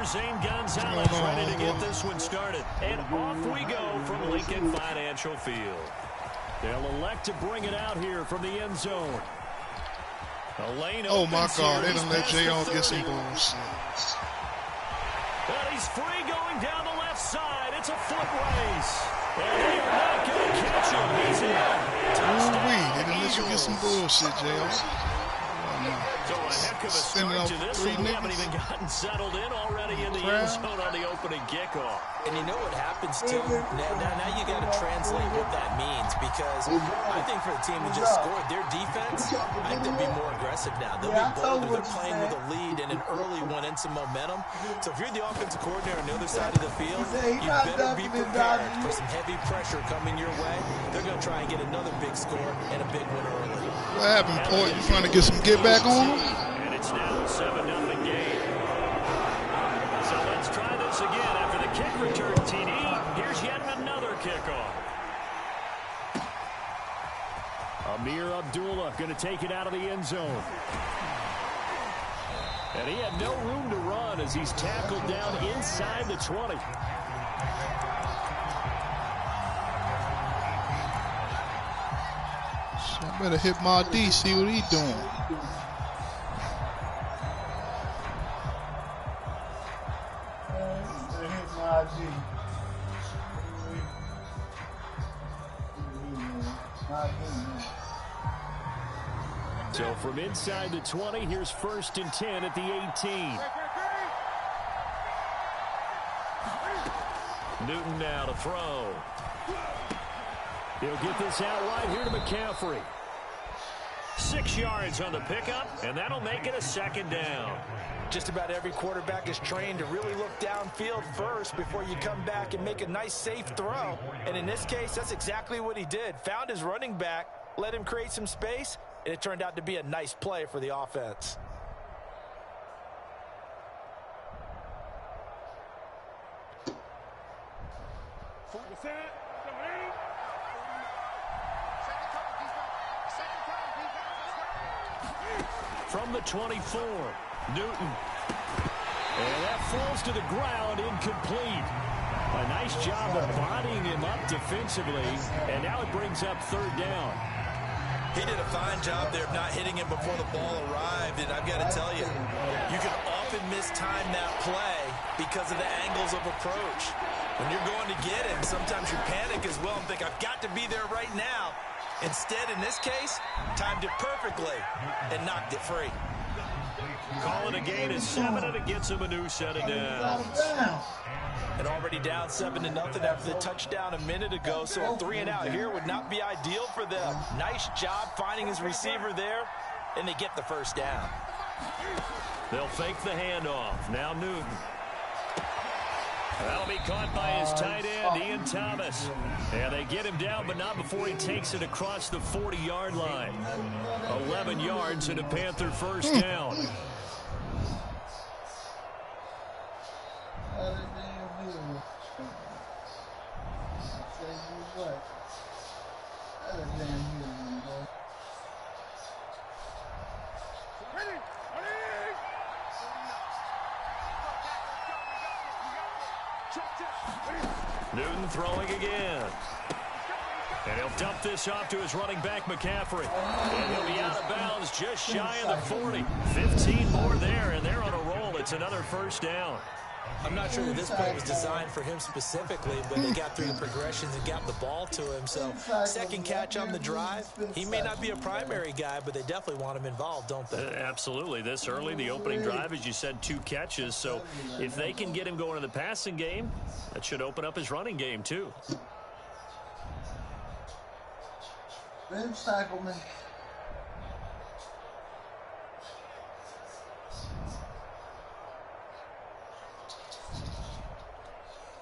Here's Zane Gonzalez ready to get this one started. And off we go from Lincoln Financial Field. They'll elect to bring it out here from the end zone. Oh, my God. They done let J.R. get some bullshit. And he's free going down the left side. It's a foot race. And they are not going to catch him. He's in. Touchdown. They done let you get some bullshit, J.R. So a heck of a start to this one. We haven't even gotten settled in already in the end zone on the opening kickoff. And you know what happens, too? Now you got to translate what that means, because I think for the team that just scored, their defense, I think they'll be more aggressive now. They'll be bolder. They're playing with a lead and an early one and some momentum. So if you're the offensive coordinator on the other side of the field, you better be prepared for some heavy pressure coming your way. They're going to try and get another big score and a big one early. What happened, Port? You trying to get some get back on them? And it's now a 7-0 game. So let's try this again after the kick return TD. Here's yet another kickoff. Amir Abdullah going to take it out of the end zone. And he had no room to run as he's tackled down inside the 20. I better hit my D, see what he's doing. So from inside the 20, here's 1st and 10 at the 18. Newton now to throw. He'll get this out right here to McCaffrey. 6 yards on the pickup, and that'll make it a 2nd down. Just about every quarterback is trained to really look downfield first before you come back and make a nice, safe throw. And in this case, that's exactly what he did. Found his running back, let him create some space, and it turned out to be a nice play for the offense. From the 24, Newton. And that falls to the ground, incomplete. A nice job of bodying him up defensively, and now it brings up 3rd down. He did a fine job there of not hitting him before the ball arrived, and I've got to tell you, you can often mistime that play because of the angles of approach. When you're going to get him, sometimes you panic as well and think, I've got to be there right now. Instead, in this case, timed it perfectly and knocked it free. Call it a gain of 7, and it gets him a new set of downs. And already down 7-0 after the touchdown a minute ago, so a 3-and-out here would not be ideal for them. Nice job finding his receiver there, and they get the 1st down. They'll fake the handoff. Now Newton. That'll be caught by his tight end, Ian Thomas. And they get him down, but not before he takes it across the 40-yard line. 11 yards and a Panther 1st down. Newton throwing again. And he'll dump this off to his running back, McCaffrey. And he'll be out of bounds just shy of the 40. 15 more there, and they're on a roll. It's another 1st down. I'm not sure that this play was designed for him specifically, but they got through the progressions and got the ball to him. So, 2nd catch on the drive. He may not be a primary guy, but they definitely want him involved, don't they? Absolutely. This early, the opening drive, as you said, 2 catches. So, if they can get him going in the passing game, that should open up his running game, too.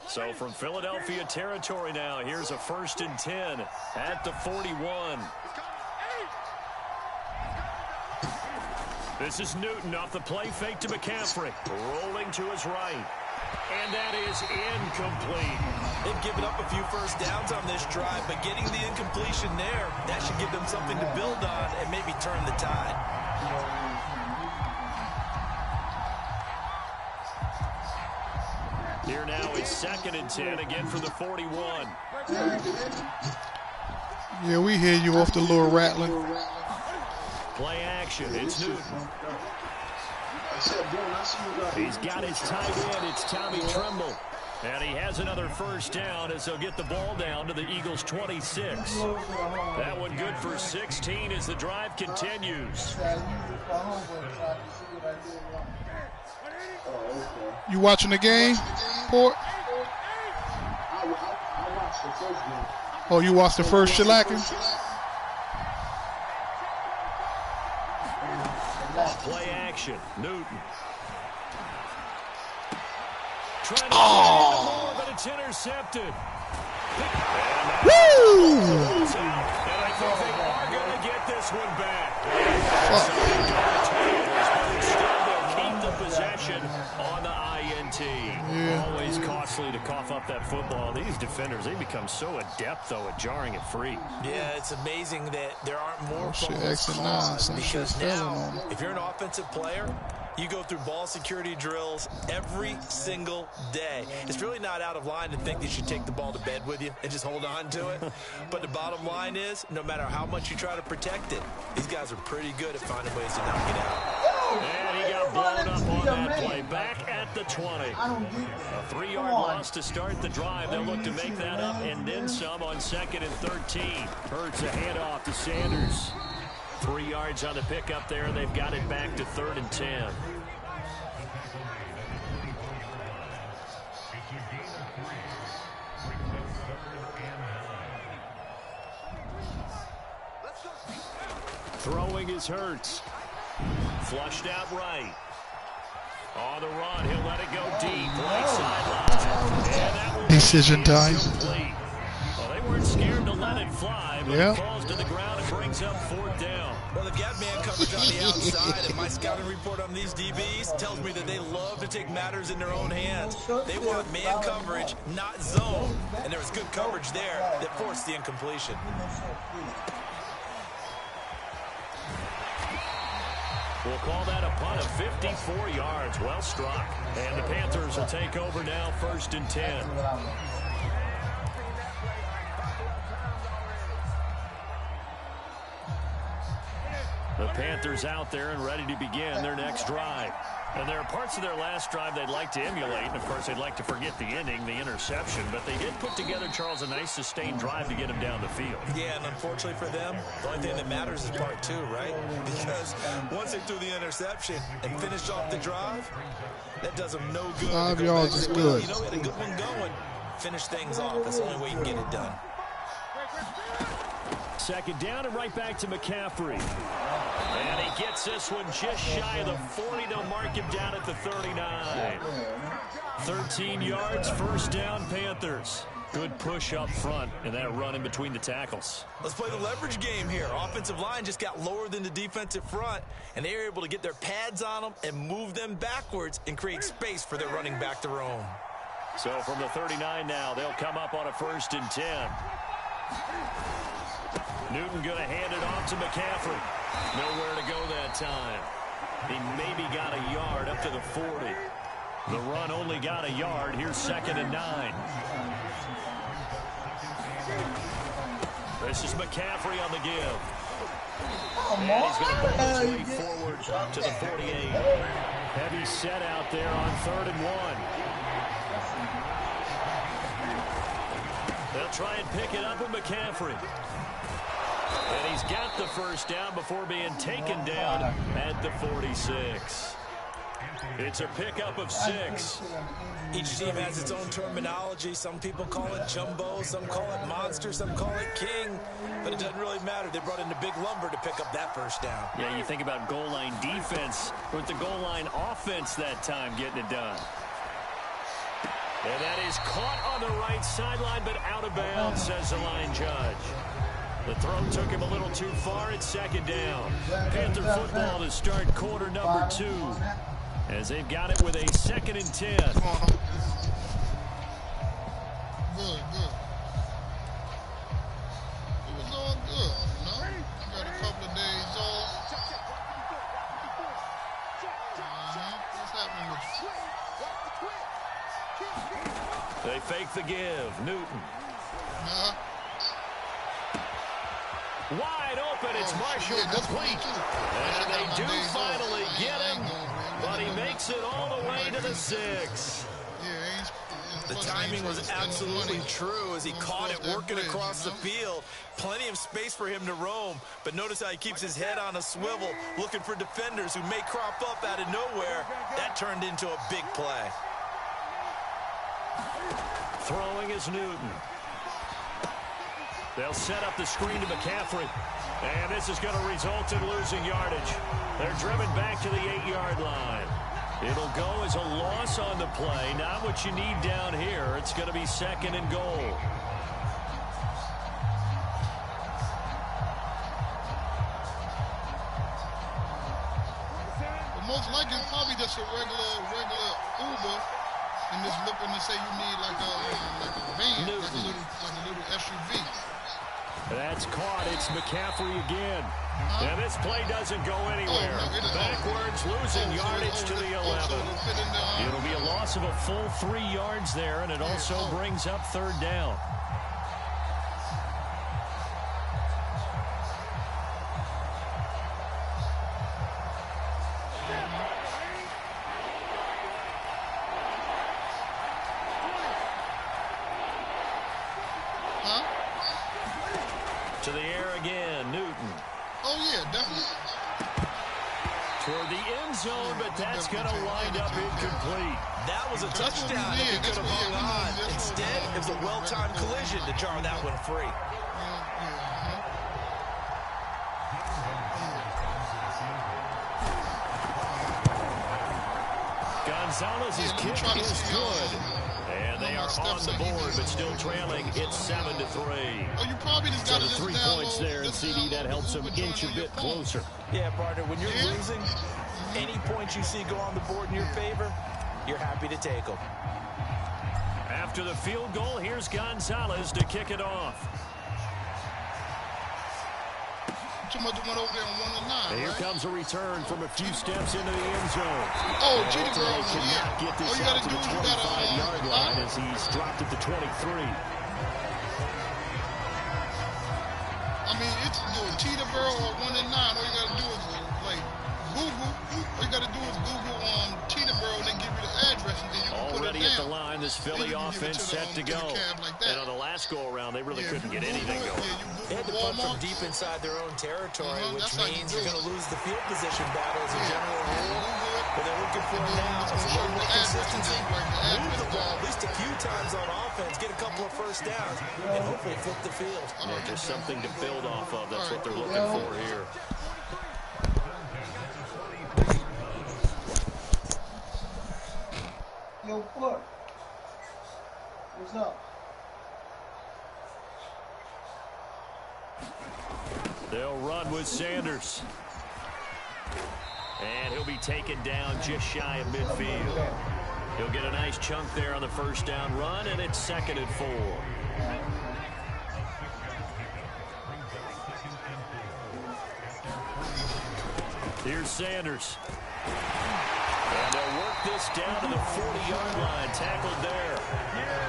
So from Philadelphia territory now, here's a 1st and 10 at the 41. This is Newton off the play fake to McCaffrey. Rolling to his right. And that is incomplete. They've given up a few 1st downs on this drive, but getting the incompletion there, that should give them something to build on and maybe turn the tide. Here now is 2nd and 10, again for the 41. Yeah, we hear you off the little rattling. Play action, it's Newton. He's got his tight end, it's Tommy Tremble. And he has another first down as they'll get the ball down to the Eagles' 26. That one good for 16 as the drive continues. You watching the game, Port? Oh, you watched the first shellacking? Play action, Newton. Trying to more, but it's intercepted. Woo! And I think they are going to get this one back. They'll keep the possession on the INT. Yeah. Always costly to cough up that football. These defenders, they become so adept, though, at jarring it free. Yeah, it's amazing that there aren't more shit, fumbles X and nine, caused some shit because fell now, on 'em. if you're an offensive player, you go through ball security drills every single day. It's really not out of line to think that you should take the ball to bed with you and just hold on to it. But the bottom line is, no matter how much you try to protect it, these guys are pretty good at finding ways to knock it out. And he got blown up on that play. Back at the 20. A 3-yard loss to start the drive. They'll look to make that up and then some on 2nd and 13. Hurts a handoff to Sanders. 3 yards on the pickup there, and they've got it back to 3rd and 10. Throwing is Hurts. Flushed out right. On the run, he'll let it go deep. Right sideline. And that will Decision time. complete. Well, they weren't scared to let it fly, but Yeah. it falls to the ground and brings up 4th down. Well, they've got man coverage on the outside, and my scouting report on these DBs tells me that they love to take matters in their own hands. They want man coverage, not zone, and there was good coverage there that forced the incompletion. We'll call that a punt of 54 yards. Well struck. And the Panthers will take over now, 1st and 10. The Panthers out there and ready to begin their next drive. And there are parts of their last drive they'd like to emulate. And, of course, they'd like to forget the ending, the interception. But they did put together, Charles, a nice sustained drive to get them down the field. Yeah, and unfortunately for them, the only thing that matters is part 2, right? Because once they threw the interception and finished off the drive, that does them no good. 5 yards is good. You know, we had a good one going. Finish things off. That's the only way you can get it done. 2nd down and right back to McCaffrey. And he gets this one just shy of the 40. They'll mark him down at the 39. 13 yards, 1st down, Panthers. Good push up front and that run in between the tackles. Let's play the leverage game here. Offensive line just got lower than the defensive front, and they were able to get their pads on them and move them backwards and create space for their running back to roam. So from the 39 now, they'll come up on a 1st and 10. Newton going to hand it off to McCaffrey. Nowhere to go that time. He maybe got a yard up to the 40. The run only got a yard. Here's 2nd and 9. This is McCaffrey on the give. And he's going to pull his way forward up to the 48. Heavy set out there on 3rd and 1. They'll try and pick it up with McCaffrey. And he's got the 1st down before being taken down at the 46. It's a pickup of 6. Each team has its own terminology. Some people call it jumbo, some call it monster, some call it king. But it doesn't really matter. They brought in the big lumber to pick up that 1st down. Yeah, you think about goal line defense with the goal line offense that time getting it done. And that is caught on the right sideline, but out of bounds, says the line judge. The throw took him a little too far. It's 2nd down. Panther football to start quarter number 2. As they've got it with a 2nd and 10. Good, good. It was all good, you know? Got a couple of days off. What's happening with you? They fake the give. Newton. Wide open. It's Marshall complete. And they do finally get him, but he makes it all the way to the 6. The timing was absolutely true as he caught it working across the field. Plenty of space for him to roam, but notice how he keeps his head on a swivel, looking for defenders who may crop up out of nowhere. That turned into a big play. Throwing is Newton. They'll set up the screen to McCaffrey. And this is going to result in losing yardage. They're driven back to the 8-yard line. It'll go as a loss on the play. Not what you need down here. It's going to be 2nd and goal. But most likely, it's probably just a regular Uber. And just looking to say you need like a van, like a little SUV. That's caught. It's McCaffrey again. And this play doesn't go anywhere. Backwards, losing yardage to the 11. It'll be a loss of a full 3 yards there, and it also brings up 3rd down. To the air again, Newton. Oh, yeah, definitely. Toward the end zone, but that's going to wind up incomplete. That was a touchdown if he could have hung on. Instead, it was a well-timed collision to jar that one free. Gonzalez's kick is good. And they are on the board, but still trailing. It's 7-3. Oh, you probably just got the 3 points there, and CD, that helps them inch a bit closer. Yeah, partner, when you're losing, any points you see go on the board in your favor, you're happy to take them. After the field goal, here's Gonzalez to kick it off. Too much went over there on 1 and 9. Here comes a return from a few steps into the end zone. Oh, Cheetah Girl, cannot get this out to the 25-yard line as he's dropped at the 23. I mean, it's Cheetah Girl or 1 and 9. All you got to do is like Google. All you got to do is Google Cheetah Girl, and they give you the address, and then you can already put it at the line, this Philly offense set to go. And on the last go-around, they really couldn't get anything going. They had to punt from deep inside their own territory, which means you're going to lose the field position battle as a general rule. But they're looking for it now. It's a little more consistency. Move the ball at least a few times on offense, get a couple of first downs, and hopefully flip the field. Yeah, just something to build off of. That's what they're looking for here. Yo, Foot. What's up? They'll run with Sanders. And he'll be taken down just shy of midfield. He'll get a nice chunk there on the first down run, and it's 2nd and 4. Here's Sanders. And they'll work this down to the 40-yard line. Tackled there.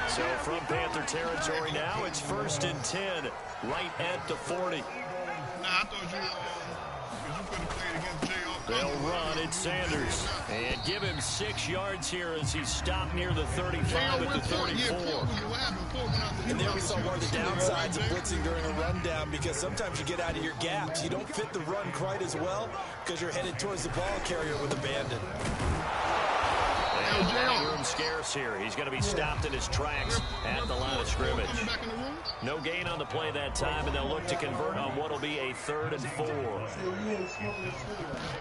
So from Panther territory now, it's 1st and 10, right at the 40. Nah, I thought you could have played against J.R. They'll run it Sanders and give him 6 yards here as he's stopped near the 35 at the 34. And there we saw one of the downsides of blitzing during a rundown, because sometimes you get out of your gaps. You don't fit the run quite as well because you're headed towards the ball carrier with abandon. Room scarce here. He's going to be stopped in his tracks at the line of scrimmage. No gain on the play that time, and they'll look to convert on what will be a 3rd and 4.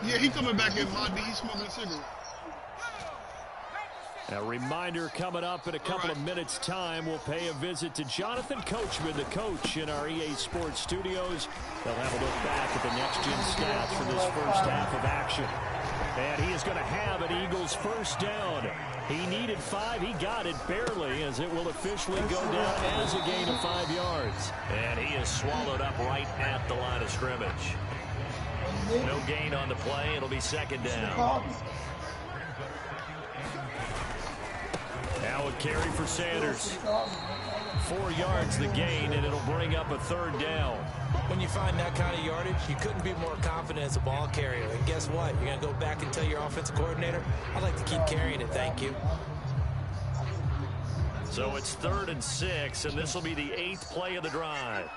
Yeah, he coming back in, Monty. He's smoking a cigarette. A reminder coming up in a couple of minutes' time. We'll pay a visit to Jonathan Coachman, the coach in our EA Sports studios. They'll have a look back at the next-gen stats for this first half of action. And he is going to have an Eagles first down. He needed 5. He got it barely, as it will officially go down as a gain of 5 yards. And he is swallowed up right at the line of scrimmage. No gain on the play. It'll be 2nd down. Now a carry for Sanders. 4 yards the gain, and it'll bring up a 3rd down. When you find that kind of yardage, you couldn't be more confident as a ball carrier. And guess what? You're going to go back and tell your offensive coordinator, I'd like to keep carrying it, thank you. So it's 3rd and 6, and this will be the 8th play of the drive.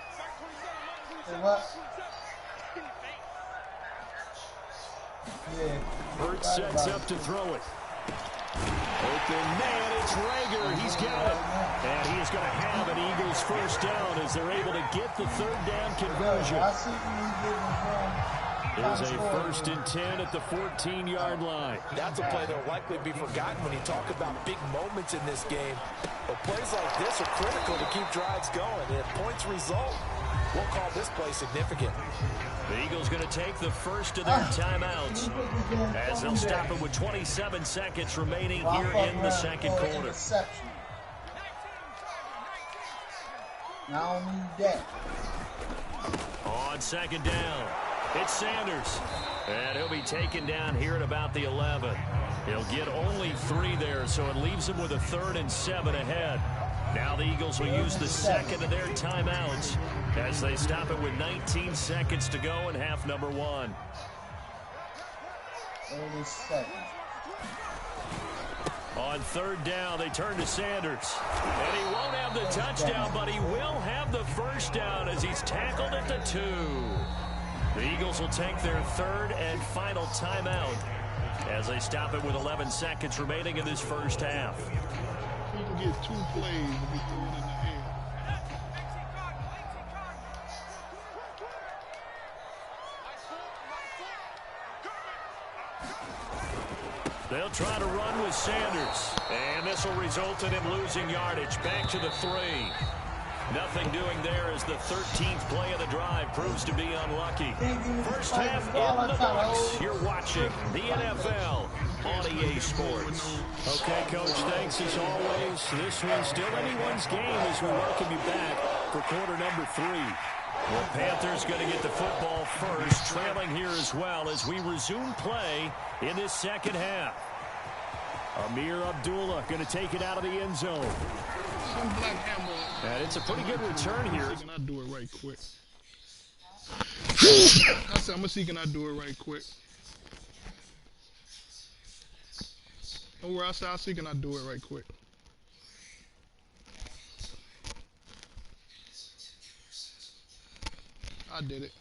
Hurt sets up to throw it. Open man, it's Rager. He's got it. And he is going to have an Eagles 1st down as they're able to get the 3rd down conversion. There's a 1st and 10 at the 14-yard line. That's a play that will likely be forgotten when you talk about big moments in this game. But plays like this are critical to keep drives going. And if points result, we'll call this play significant. The Eagles going to take the first of their timeouts as they'll stop it with 27 seconds remaining here in the 2nd quarter. Now need that. On 2nd down, it's Sanders. And he'll be taken down here at about the 11. He'll get only 3 there, so it leaves him with a 3rd and 7 ahead. Now the Eagles will use the 2nd of their timeouts as they stop it with 19 seconds to go in half number 1. 30 seconds. On 3rd down, they turn to Sanders. And he won't have the touchdown, but he will have the 1st down as he's tackled at the 2. The Eagles will take their 3rd and final timeout as they stop it with 11 seconds remaining in this 1st half. He can get 2 plays if he threw it in the air. They'll try to run with Sanders. And this will result in him losing yardage. Back to the 3. Nothing doing there as the 13th play of the drive proves to be unlucky. First half in the books. You're watching the NFL on EA Sports. Okay, Coach, thanks as always. This one's still anyone's game as we welcome you back for quarter number 3. The Panthers going to get the football first, trailing here as well as we resume play in this 2nd half. Amir Abdullah going to take it out of the end zone. Some black hammer. And it's a pretty good return here. Can I do it right quick? I said, I'm going to see can I do it right quick. Don't worry, I said, I'll see can I do it right quick. I did it.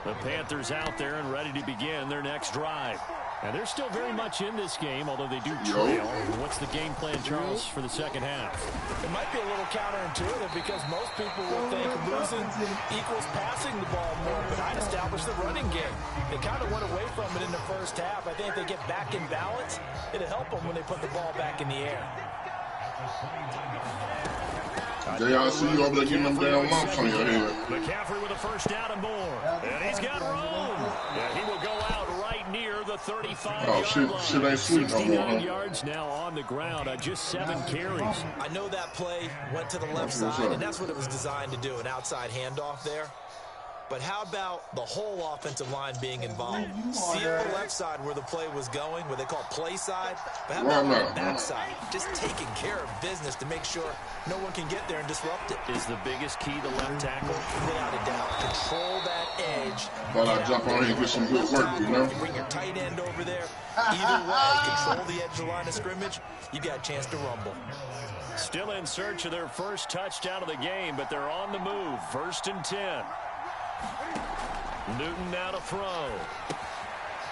The Panthers out there and ready to begin their next drive. And they're still very much in this game, although they do trail. What's the game plan, Charles, for the 2nd half? It might be a little counterintuitive because most people will think losing equals passing the ball more, but I'd establish the running game. They kind of went away from it in the 1st half. I think if they get back in balance, it'll help them when they put the ball back in the air. I see you over there getting them damn lumps on your head. McCaffrey with a 1st down and more. And he's got room. And he will go out right near the 35-yard line. Shit ain't sweet no more, 69 yards now on the ground on just 7 carries. I know that play went to the left side, and that's what it was designed to do, an outside handoff there. But how about the whole offensive line being involved? See the left side where the play was going, what they call play side, but how about the back side? Just taking care of business to make sure no one can get there and disrupt it. Is the biggest key the left tackle? Without a doubt. Control that edge. But I jump on here and get some good work, you know? You bring your tight end over there. Either way, control the edge of the line of scrimmage, you got a chance to rumble. Still in search of their first touchdown of the game, but they're on the move. 1st and 10. Newton now to throw.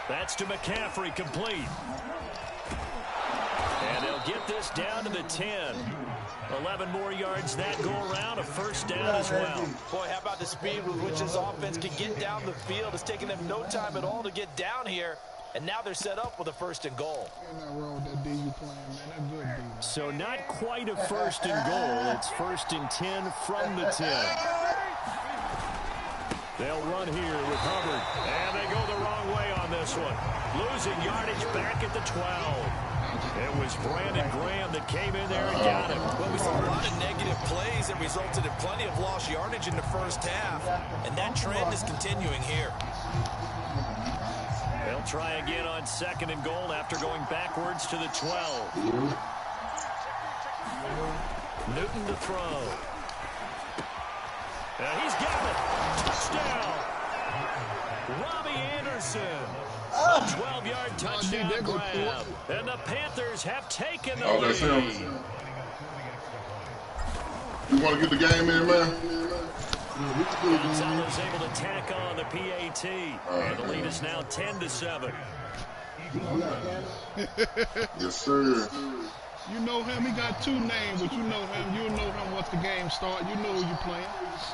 That's to McCaffrey, complete. And they'll get this down to the 10. 11 more yards that go around, a 1st down as well. Boy, how about the speed with which this offense can get down the field? It's taking them no time at all to get down here. And now they're set up with a 1st and goal. Ain't nothing wrong with that D you playing, man. That good D. So not quite a 1st and goal. It's 1st and 10 from the 10. They'll run here with Hubbard. And they go the wrong way on this one. Losing yardage back at the 12. It was Brandon Graham that came in there and got him. Well, we saw a lot of negative plays that resulted in plenty of lost yardage in the 1st half. And that trend is continuing here. They'll try again on 2nd and goal after going backwards to the 12. Newton to throw. He's got it. Touchdown. Robbie Anderson. A 12-yard touchdown grab. And the Panthers have taken the lead. You want to get the game in, man? Gonzalez able to tack on the PAT. And the lead is now 10-7. Yes, sir. You know him. He got 2 names, but you know him. You'll know him once the game starts. You know who you're playing.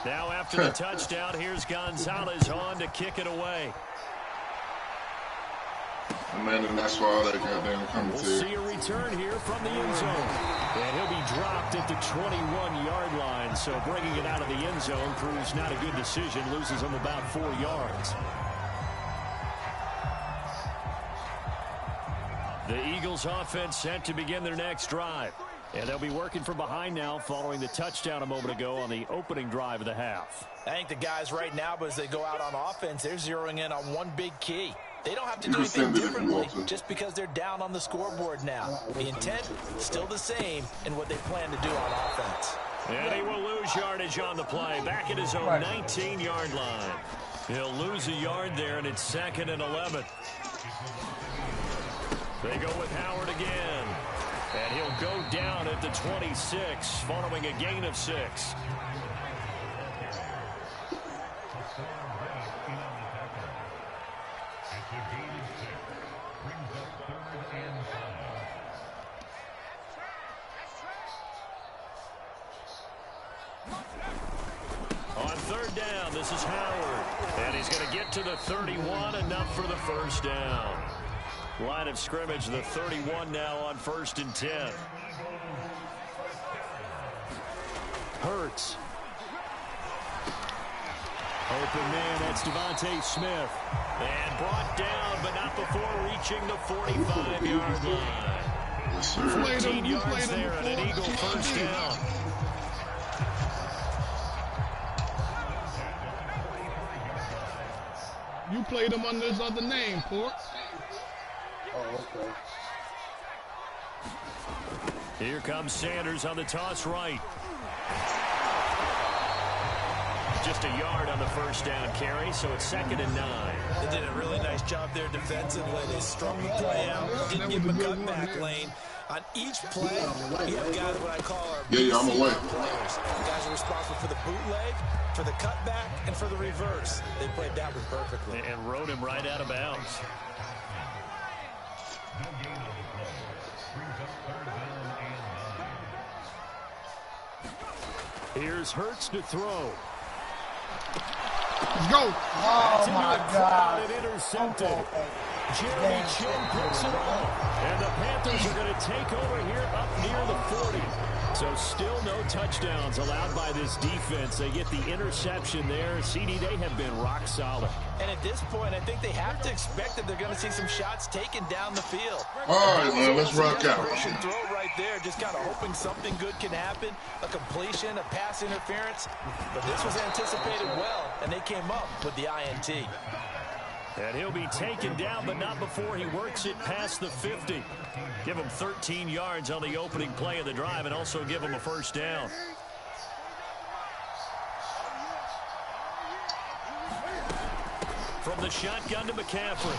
Now after the touchdown, here's Gonzalez on to kick it away. Man, and that's why all that goddamn commentary. We'll see a return here from the end zone. And he'll be dropped at the 21-yard line. So bringing it out of the end zone proves not a good decision. Loses him about 4 yards. The Eagles offense set to begin their next drive. And they'll be working from behind now following the touchdown a moment ago on the opening drive of the half. I think the guys right now, as they go out on offense, they're zeroing in on one big key. They don't have to do anything differently just because they're down on the scoreboard now. The intent still the same in what they plan to do on offense. And he will lose yardage on the play. Back at his own 19-yard line. He'll lose a yard there, and it's 2nd and 11. They go with Howard again. And he'll go down at the 26, following a gain of 6. On 3rd down, this is Howard. And he's going to get to the 31, enough for the first down. Line of scrimmage, the 31 now on 1st and 10. Hurts. Open man, that's Devontae Smith. And brought down, but not before reaching the 45-yard line. 14 yards there and an Eagle first down. You played him under his other name, Port. Oh, okay. Here comes Sanders on the toss right. Just a yard on the first down carry, so it's 2nd and 9. They did a really nice job there defensively. They strung the play out, didn't give him a cutback lane. On each play, you have guys what I call our I'm away. players. Guys are responsible for the bootleg, for the cutback, and for the reverse. They played that one perfectly. And rode him right out of bounds. Here's Hurts to throw. Let's go. Oh, my God. And intercepted. Jeremy Chin picks it up. And the Panthers are going to take over here up near the 40. So still no touchdowns allowed by this defense. They get the interception there. CD, they have been rock solid. And at this point, I think they have to expect that they're going to see some shots taken down the field. All right, man, let's rock out. Throw right there, just kind of hoping something good can happen, a completion, a pass interference. But this was anticipated well, and they came up with the INT. And he'll be taken down, but not before he works it past the 50. Give him 13 yards on the opening play of the drive and also give him a first down. From the shotgun to McCaffrey.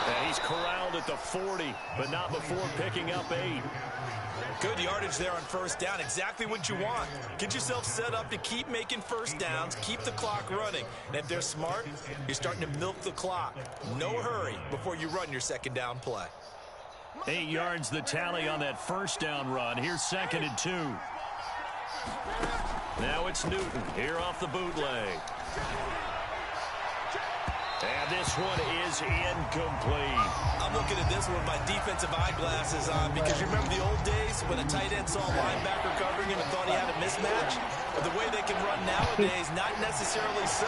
And he's corralled at the 40, but not before picking up 8. Good yardage there on first down. Exactly what you want. Get yourself set up to keep making first downs, keep the clock running. And if they're smart, you're starting to milk the clock. No hurry before you run your second down play. 8 yards the tally on that first down run. Here's 2nd and 2. Now it's Newton here off the bootleg. And this one is incomplete. I'm looking at this one with my defensive eyeglasses on because you remember the old days when a tight end saw a linebacker covering him and thought he had a mismatch? But the way they can run nowadays, not necessarily so.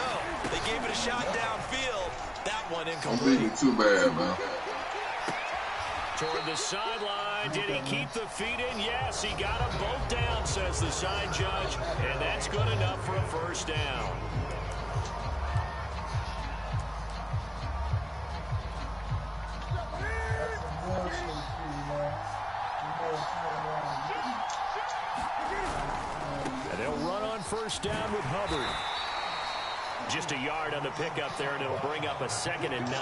They gave it a shot downfield. That one incomplete. Don't be too bad, man. Toward the sideline. Did he keep the feet in? Yes, he got them both down, says the side judge. And that's good enough for a first down. first down with Hubbard. Just a yard on the pickup there, and it'll bring up a 2nd and 9.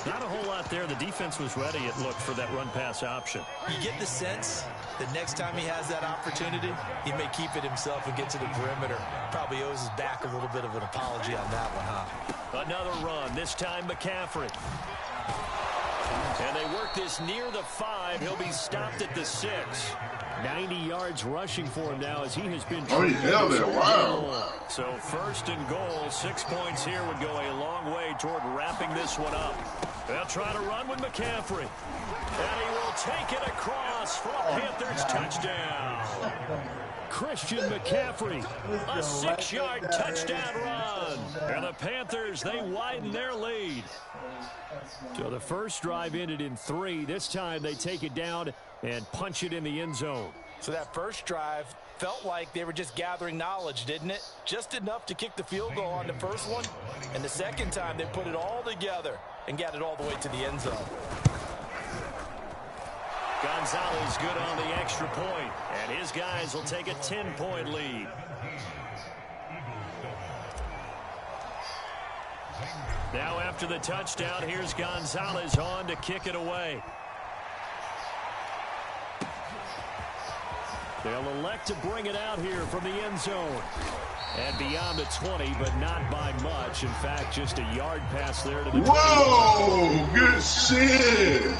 Not a whole lot there. The defense was ready, it looked, for that run-pass option. You get the sense that next time he has that opportunity, he may keep it himself and get to the perimeter. Probably owes his back a little bit of an apology on that one, huh? Another run, this time McCaffrey. And they work this near the 5. He'll be stopped at the 6. 90 yards rushing for him now as he has been. Oh, he held it. Wow. So 1st and goal. 6 points here would go a long way toward wrapping this one up. They'll try to run with McCaffrey. And he will take it across for a Panthers touchdown. Christian McCaffrey, a 6-yard touchdown run. And the Panthers, they widen their lead. So the first drive ended in 3. This time they take it down and punch it in the end zone. So that first drive felt like they were just gathering knowledge, didn't it? Just enough to kick the field goal on the first one. And the second time they put it all together and got it all the way to the end zone. Gonzalez good on the extra point, and his guys will take a 10-point lead. Now after the touchdown, here's Gonzalez on to kick it away. They'll elect to bring it out here from the end zone. And beyond the 20, but not by much. In fact, just a yard pass there to the 20. Whoa, good shit.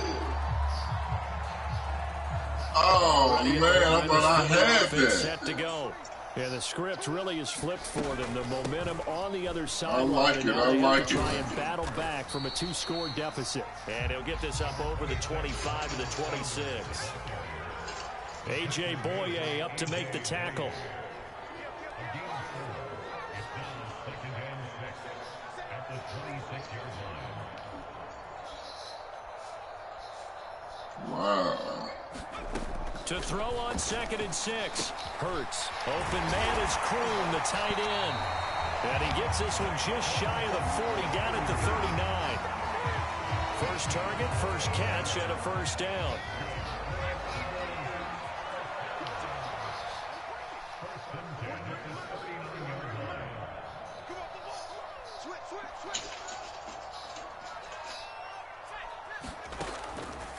Oh, man, I thought I had that. Set to go. And the script really is flipped for them. The momentum on the other side. I like it. I like it. Try and battle back from a 2-score deficit. And he'll get this up over the 25 to the 26. A.J. Boye up to make the tackle. Wow. To throw on 2nd and 6. Hurts. Open man is Kroon, the tight end. And he gets this one just shy of the 40, down at the 39. First target, first catch, and a first down.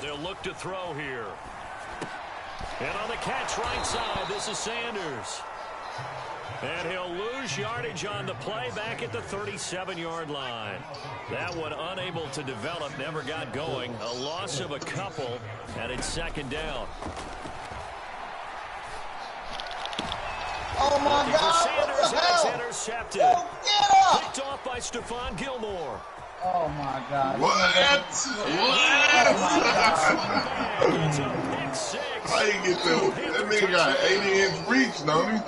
They'll look to throw here. And on the catch right side, this is Sanders. And he'll lose yardage on the play back at the 37-yard line. That one unable to develop, never got going. A loss of a couple, and it's 2nd down. Oh, my God. Sanders has intercepted. Picked off by Stephon Gilmore. Oh, my God. What? It's a pick 6. How you get that? That nigga got 80-inch reach, don't he?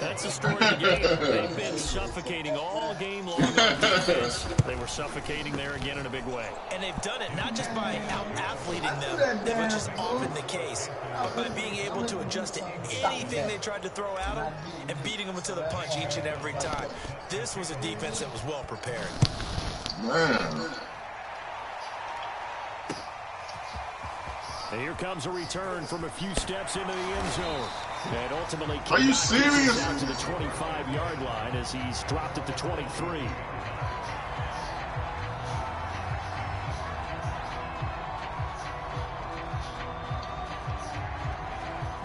That's the story of the game. They've been suffocating all game long on defense. They were suffocating there again in a big way. And they've done it not just by out-athleting them, which is often the case, but by being able to adjust to anything they tried to throw at them and beating them to the punch each and every time. This was a defense that was well prepared. Man. And here comes a return from a few steps into the end zone. And ultimately, are you serious? Down to the 25-yard line as he's dropped at the 23.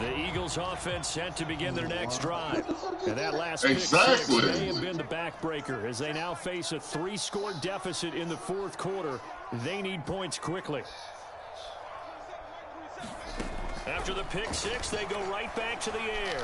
The Eagles offense set to begin their next drive. And that last pick six may have been the backbreaker as they now face a 3-score deficit in the 4th quarter. They need points quickly. After the pick 6, they go right back to the air.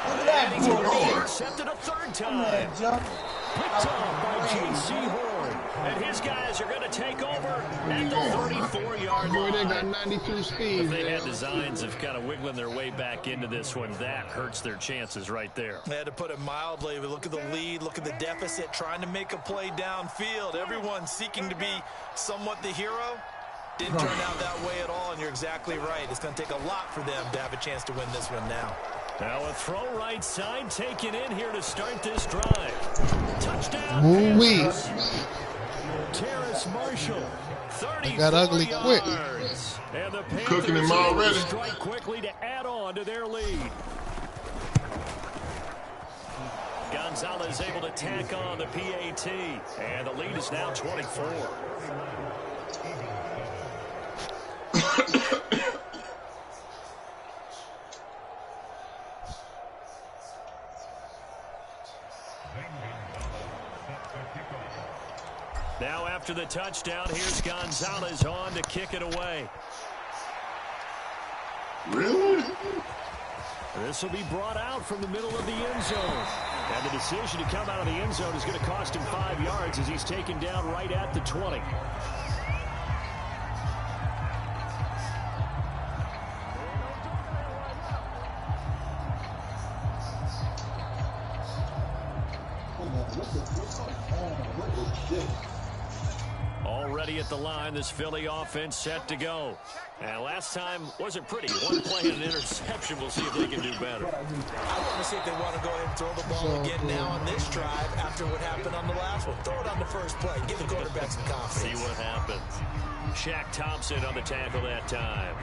And he's already intercepted a 3rd time. Picked off by J.C. Horn. And his guys are going to take over at the 34-yard line. Boy, they got 92 speed. If they had designs of kind of wiggling their way back into this one, that hurts their chances right there. They had to put it mildly. We look at the lead, look at the deficit, trying to make a play downfield. Everyone seeking to be somewhat the hero. Didn't turn out that way at all, and you're exactly right. It's going to take a lot for them to have a chance to win this one now. Now a throw right side taken in here to start this drive. Touchdown. Ooh-wee. Terrace Marshall. They got ugly quick. And the Cooking him already. Strike quickly to add on to their lead. Gonzalez able to tack on the PAT. And the lead is now 24. Now after the touchdown, here's Gonzalez on to kick it away. Really? This will be brought out from the middle of the end zone. And the decision to come out of the end zone is going to cost him 5 yards as he's taken down right at the 20. Already at the line, this Philly offense set to go. And last time wasn't pretty. One play and an interception. We'll see if they can do better. I want to see if they want to go ahead and throw the ball again now on this drive after what happened on the last one. Throw it on the first play. Give the quarterback some confidence. See what happens. Shaq Thompson on the tackle that time.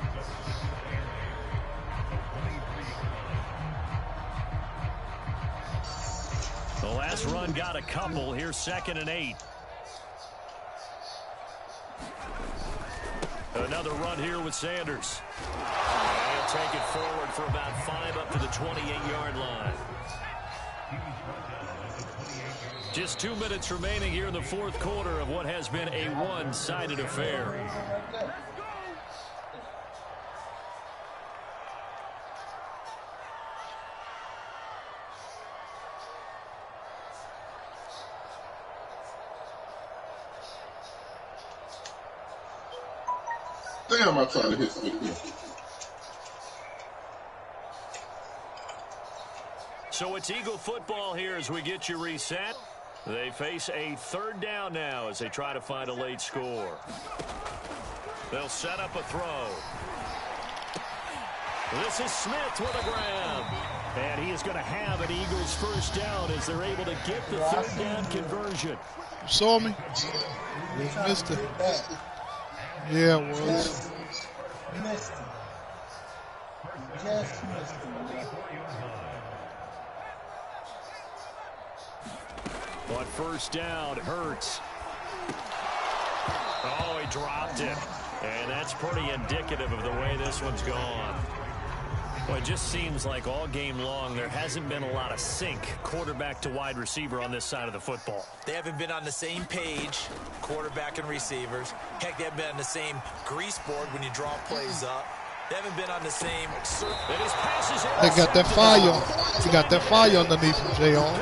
The last run got a couple. Here's 2nd and 8. Another run here with Sanders. He'll take it forward for about 5 up to the 28-yard line. Just 2 minutes remaining here in the fourth quarter of what has been a one-sided affair. Damn, I tried to hit it. So it's Eagle football here as we get you reset. They face a 3rd down now as they try to find a late score. They'll set up a throw. This is Smith with a grab. And he is going to have an Eagles 1st down as they're able to get the 3rd down conversion. You saw me? You missed it. Yeah, it was. Missed him. Just missed him. On 1st down, Hurts. Oh, he dropped it. And that's pretty indicative of the way this one's gone. Well, it just seems like all game long there hasn't been a lot of sync quarterback to wide receiver on this side of the football. They haven't been on the same page, quarterback and receivers. Heck, they haven't been on the same grease board when you draw plays up. They haven't been on the same circle. They got that fire. You got that fire underneath him, J.R.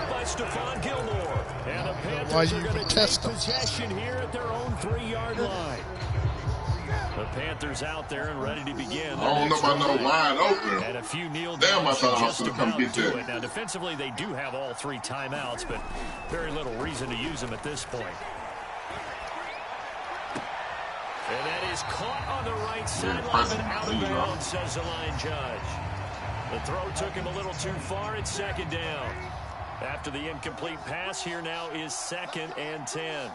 By Stephon Gilmore. And the Panthers Why you are going to test take them? possession here at their own 3-yard line. The Panthers out there and ready to begin. I don't know about no wide open. And a few kneel Damn, I downs thought I was just going to come about get do that. it. Now, defensively, they do have all 3 timeouts, but very little reason to use them at this point. And that is caught on the right sideline and out of bounds, says the line judge. The throw took him a little too far. It's 2nd down. After the incomplete pass, here now is 2nd and 10.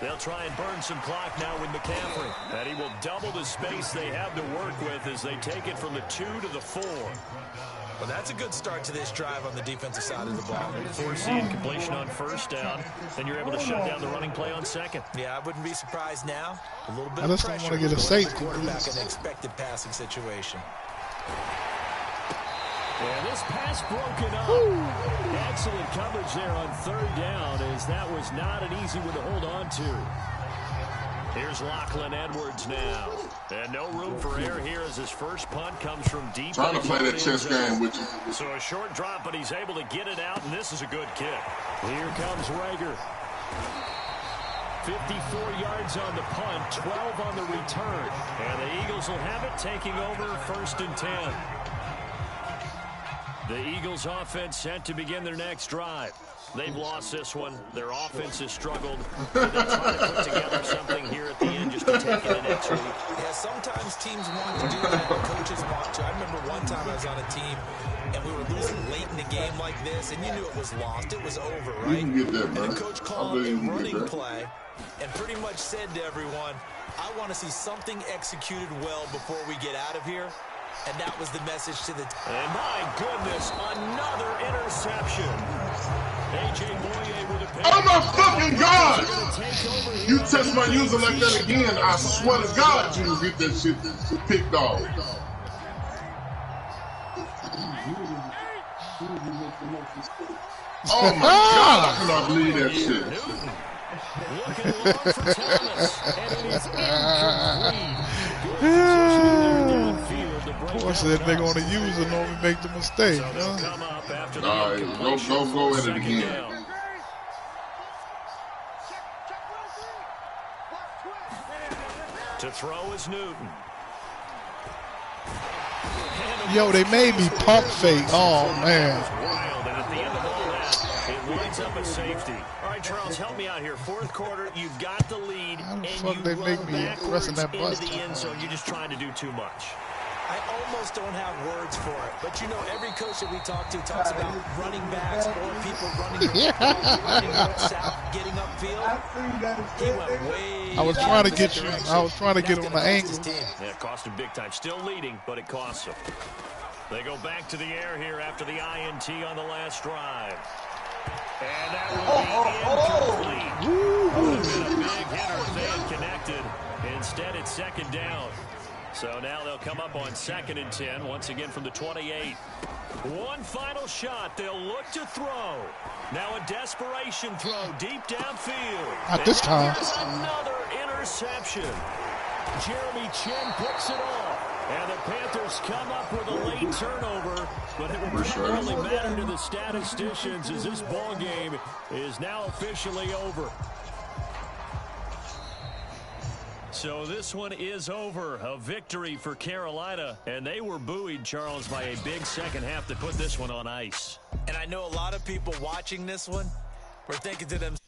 They'll try and burn some clock now with McCaffrey. And he will double the space they have to work with as they take it from the 2 to the 4. Well, that's a good start to this drive on the defensive side of the ball. Forcing completion on 1st down. Then you're able to shut down the running play on 2nd. Yeah, I wouldn't be surprised now. A little bit I of just don't pressure. want to get a The safety. quarterback in an expected passing situation. And this pass broken up. Excellent coverage there on 3rd down, as that was not an easy one to hold on to. Here's Lachlan Edwards now. And no room for error here as his first punt comes from deep. Trying to play that chess game with you. So a short drop, but he's able to get it out, and this is a good kick. Here comes Rager. 54 yards on the punt, 12 on the return. And the Eagles will have it, taking over 1st and 10. The Eagles offense set to begin their next drive. They've lost this one. Their offense has struggled. They're trying to put together something here at the end just to take it the next week. Yeah, sometimes teams want to do that. Coaches want to. I remember one time I was on a team, and we were losing late in the game like this, and you knew it was lost. It was over, right? You can get that, man. And the coach called a running play and pretty much said to everyone, I want to see something executed well before we get out of here. And that was the message to the team. And my goodness, another interception. A.J. Boye with a pick. Oh my fucking God! You test my user like that again, I swear to God you will get that shit picked off. Oh my God, I cannot believe that shit. Looking long for Thomas, and it is incomplete. Of course, that nigga on the user normally make the mistake. So Huh? come up after the All right, go at it again. down. To throw is Newton. Yo, they made me pump fake. Oh, man. Wild, and at the end of all that, it winds up a safety. All right, Charles, help me out here. Fourth quarter, you've got the lead, How the and fuck you they run make me backwards pressing that into button? the end zone. You're just trying to do too much. I almost don't have words for it, but you know, every coach that we talk to talks about running backs or people running north, south, getting upfield. He went way. I was trying to get you. I was trying to get on the angle. Yeah, it cost him big time. Still leading, but it costs him. They go back to the air here after the INT on the last drive. And that will be incomplete. Would have been a big hitter if they had connected. Instead, it's second down. So now they'll come up on 2nd and 10, once again from the 28. One final shot. They'll look to throw. Now a desperation throw deep downfield. Not this time. There's another interception. Jeremy Chin picks it off. And the Panthers come up with a late turnover, but it will primarily matter to the statisticians as this ball game is now officially over. So this one is over. A victory for Carolina, and they were buoyed, Charles, by a big second half to put this one on ice. And I know a lot of people watching this one were thinking to themselves,